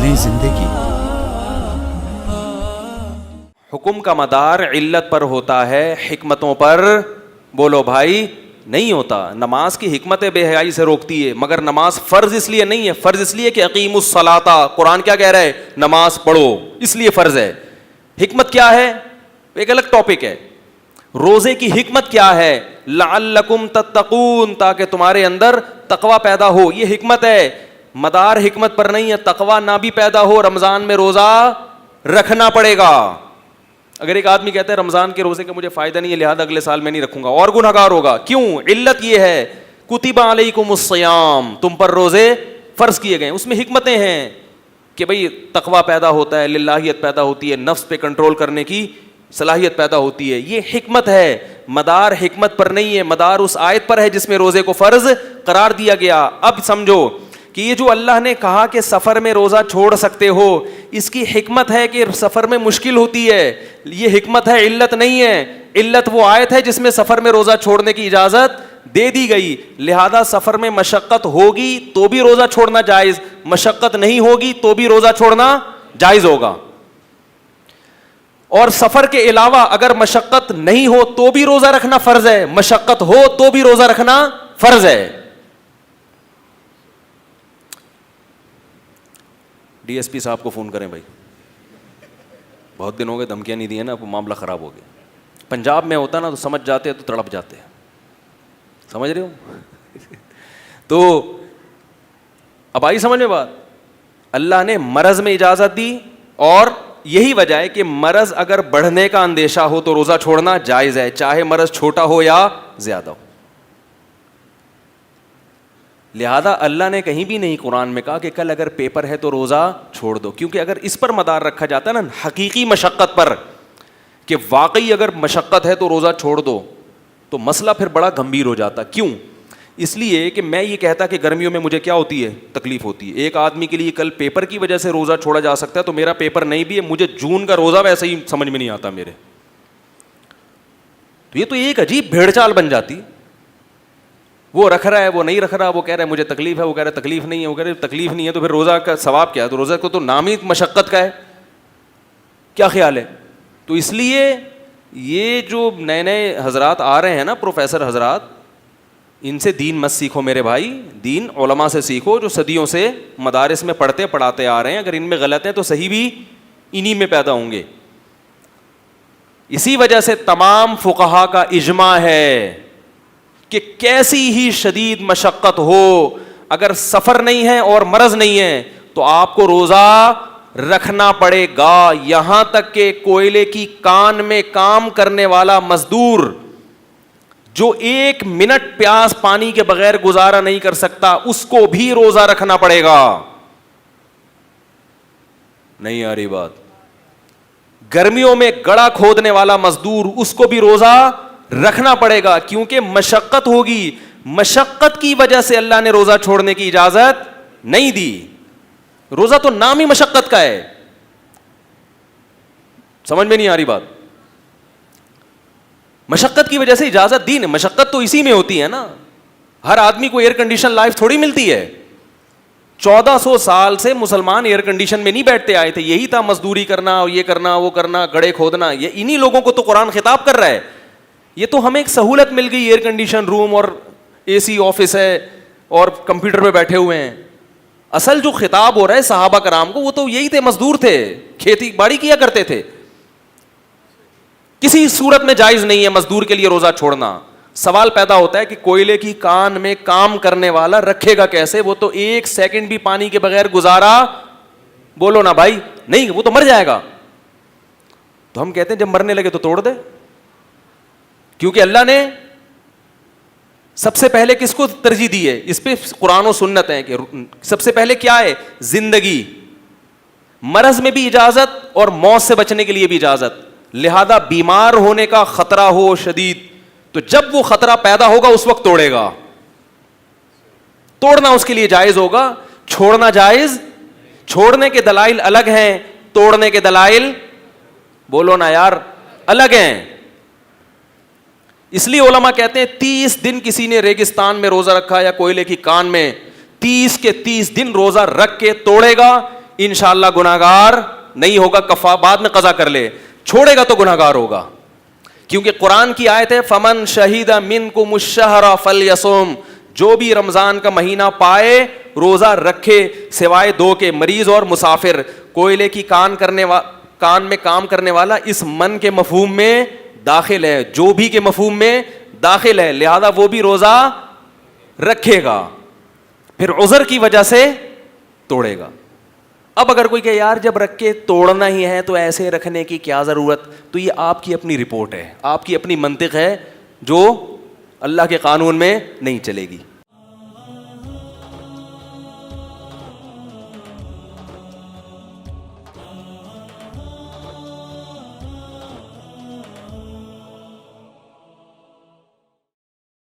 نئی زندگی. حکم کا مدار علت پر ہوتا ہے, حکمتوں پر بولو بھائی نہیں ہوتا. نماز کی حکمت بے حیائی سے روکتی ہے, مگر نماز فرض اس لیے نہیں ہے. فرض اس لیے کہ اقیموا الصلاۃ, قرآن کیا کہہ رہا ہے, نماز پڑھو, اس لیے فرض ہے. حکمت کیا ہے ایک الگ ٹاپک ہے. روزے کی حکمت کیا ہے, لعلکم تتقون, تاکہ تمہارے اندر تقوی پیدا ہو, یہ حکمت ہے. مدار حکمت پر نہیں ہے, تقوی نہ بھی پیدا ہو رمضان میں روزہ رکھنا پڑے گا. اگر ایک آدمی کہتا ہے رمضان کے روزے کا مجھے فائدہ نہیں ہے لہذا اگلے سال میں نہیں رکھوں گا, اور گنہگار ہوگا. کیوں؟ علت یہ ہے کتب علیکم الصیام, تم پر روزے فرض کیے گئے. اس میں حکمتیں ہیں کہ بھئی تقوی پیدا ہوتا ہے, للہیت پیدا ہوتی ہے, نفس پہ کنٹرول کرنے کی صلاحیت پیدا ہوتی ہے. یہ حکمت ہے. مدار حکمت پر نہیں ہے, مدار اس آیت پر ہے جس میں روزے کو فرض قرار دیا گیا. اب سمجھو کہ یہ جو اللہ نے کہا کہ سفر میں روزہ چھوڑ سکتے ہو, اس کی حکمت ہے کہ سفر میں مشکل ہوتی ہے. یہ حکمت ہے, علت نہیں ہے. علت وہ آیت ہے جس میں سفر میں روزہ چھوڑنے کی اجازت دے دی گئی. لہذا سفر میں مشقت ہوگی تو بھی روزہ چھوڑنا جائز, مشقت نہیں ہوگی تو بھی روزہ چھوڑنا جائز ہوگا. اور سفر کے علاوہ اگر مشقت نہیں ہو تو بھی روزہ رکھنا فرض ہے, مشقت ہو تو بھی روزہ رکھنا فرض ہے. ڈی ایس پی صاحب کو فون کریں بھائی, بہت دن ہو گئے دھمکیاں نہیں دی ہیں نا, معاملہ خراب ہو گیا. پنجاب میں ہوتا نا تو سمجھ جاتے تو تڑپ جاتے ہیں, سمجھ رہے ہو. تو اب آئی سمجھ میں بات. اللہ نے مرض میں اجازت دی, اور یہی وجہ ہے کہ مرض اگر بڑھنے کا اندیشہ ہو تو روزہ چھوڑنا جائز ہے, چاہے مرض چھوٹا ہو یا زیادہ ہو. لہذا اللہ نے کہیں بھی نہیں قرآن میں کہا کہ کل اگر پیپر ہے تو روزہ چھوڑ دو, کیونکہ اگر اس پر مدار رکھا جاتا نا حقیقی مشقت پر کہ واقعی اگر مشقت ہے تو روزہ چھوڑ دو, تو مسئلہ پھر بڑا گمبھیر ہو جاتا. کیوں؟ اس لیے کہ میں یہ کہتا کہ گرمیوں میں مجھے کیا ہوتی ہے, تکلیف ہوتی ہے. ایک آدمی کے لیے کل پیپر کی وجہ سے روزہ چھوڑا جا سکتا ہے, تو میرا پیپر نہیں بھی ہے, مجھے جون کا روزہ ویسے ہی سمجھ میں نہیں آتا میرے. تو یہ تو ایک عجیب بھیڑ چال بن جاتی. وہ رکھ رہا ہے, وہ نہیں رکھ رہا, وہ کہہ رہا ہے مجھے تکلیف ہے, وہ کہہ رہا ہے تکلیف نہیں ہے, وہ کہہ رہا ہے تکلیف نہیں ہے, تو پھر روزہ کا ثواب کیا ہے؟ تو روزہ کو تو نام ہی مشقت کا ہے. کیا خیال ہے؟ تو اس لیے یہ جو نئے نئے حضرات آ رہے ہیں نا, پروفیسر حضرات, ان سے دین مت سیکھو میرے بھائی, دین علماء سے سیکھو جو صدیوں سے مدارس میں پڑھتے پڑھاتے آ رہے ہیں. اگر ان میں غلط ہیں تو صحیح بھی انہی میں پیدا ہوں گے. اسی وجہ سے تمام فقہا کا اجماع ہے کہ کیسی ہی شدید مشقت ہو, اگر سفر نہیں ہے اور مرض نہیں ہے تو آپ کو روزہ رکھنا پڑے گا. یہاں تک کہ کوئلے کی کان میں کام کرنے والا مزدور جو 1 منٹ پیاس پانی کے بغیر گزارا نہیں کر سکتا, اس کو بھی روزہ رکھنا پڑے گا. نہیں آ رہی بات؟ گرمیوں میں گڑھا کھودنے والا مزدور, اس کو بھی روزہ رکھنا پڑے گا, کیونکہ مشقت ہوگی. مشقت کی وجہ سے اللہ نے روزہ چھوڑنے کی اجازت نہیں دی. روزہ تو نام ہی مشقت کا ہے. سمجھ میں نہیں آ رہی بات؟ مشقت کی وجہ سے اجازت دی. مشقت تو اسی میں ہوتی ہے نا. ہر آدمی کو ایئر کنڈیشن لائف تھوڑی ملتی ہے. 1400 سال سے مسلمان ایئر کنڈیشن میں نہیں بیٹھتے آئے تھے, یہی تھا مزدوری کرنا, یہ کرنا, وہ کرنا, گڑھے کھودنا. یہ انہی لوگوں کو تو قرآن خطاب کر رہا ہے. یہ تو ہمیں ایک سہولت مل گئی, ایئر کنڈیشن روم اور اے سی آفس ہے اور کمپیوٹر پہ بیٹھے ہوئے ہیں. اصل جو خطاب ہو رہا ہے صحابہ کرام کو, وہ تو یہی تھے, مزدور تھے, کھیتی باڑی کیا کرتے تھے. کسی صورت میں جائز نہیں ہے مزدور کے لیے روزہ چھوڑنا. سوال پیدا ہوتا ہے کہ کوئلے کی کان میں کام کرنے والا رکھے گا کیسے؟ وہ تو 1 سیکنڈ بھی پانی کے بغیر گزارا, بولو نا بھائی, نہیں, وہ تو مر جائے گا. تو ہم کہتے ہیں جب مرنے لگے تو توڑ دے, کیونکہ اللہ نے سب سے پہلے کس کو ترجیح دی ہے؟ اس پہ قرآن و سنت ہے کہ سب سے پہلے کیا ہے؟ زندگی. مرض میں بھی اجازت اور موت سے بچنے کے لیے بھی اجازت. لہذا بیمار ہونے کا خطرہ ہو شدید, تو جب وہ خطرہ پیدا ہوگا اس وقت توڑے گا. توڑنا اس کے لیے جائز ہوگا, چھوڑنا جائز. چھوڑنے کے دلائل الگ ہیں, توڑنے کے دلائل, بولو نا یار, الگ ہیں. اس لیے علماء کہتے ہیں 30 دن کسی نے ریگستان میں روزہ رکھا یا کوئلے کی کان میں, 30 کے 30 دن روزہ رکھ کے توڑے گا. انشاءاللہ گناہگار نہیں ہوگا, کفا بعد میں قضا کر لے, چھوڑے گا تو گناہگار ہوگا. کیونکہ قرآن کی آیت ہے فمن شہید منکم الشہر فلیصم, جو بھی رمضان کا مہینہ پائے روزہ رکھے سوائے 2 کے, مریض اور مسافر. کوئلے کی کان میں کام کرنے والا اس من کے مفہوم میں داخل ہے, جو بھی کے مفہوم میں داخل ہے, لہذا وہ بھی روزہ رکھے گا, پھر عذر کی وجہ سے توڑے گا. اب اگر کوئی کہ یار جب رکھ کے توڑنا ہی ہے تو ایسے رکھنے کی کیا ضرورت, تو یہ آپ کی اپنی رپورٹ ہے, آپ کی اپنی منطق ہے جو اللہ کے قانون میں نہیں چلے گی.